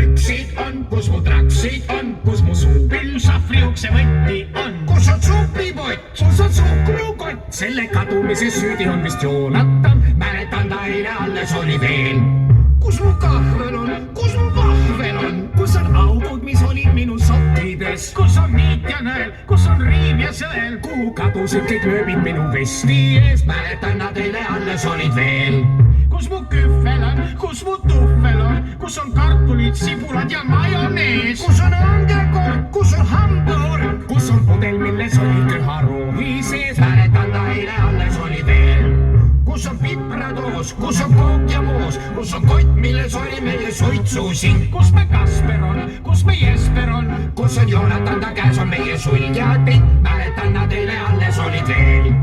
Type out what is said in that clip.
püksid on, kus mu traksid on, kus mu suupill šahvriukse võtti on, kus on supipott, kus on suhkrukott. Selle kadumises süüdi on vist Joonatan, mäletan ta eile alles oli veel. Kus mu kahvel on, kus mu vahvel on, kus on augud, mis olid minu sokkides, kus on niit ja nõel, kus on riiv ja sõel, kuhu kadusid kõik lööbid minu vesti ees, mäletan nad eile alles olid veel. Kus mu kühvel on, kus mu tuhvel on, kus on kartulid, sibulad ja majonees, kus on õngekorv, kus on hamburg, kus on pudel, milles oli köharohi sees, mäletan ta eile alles oli veel. Kus on pipradoos, kus on kook ja moos, kus on kott, milles oli meie suitsusin, kus me Kasper on, kus me Jesper on, kus on Joonatan, ta käes on meie sulg ja pitt, mäletan nad eile alles olid veel.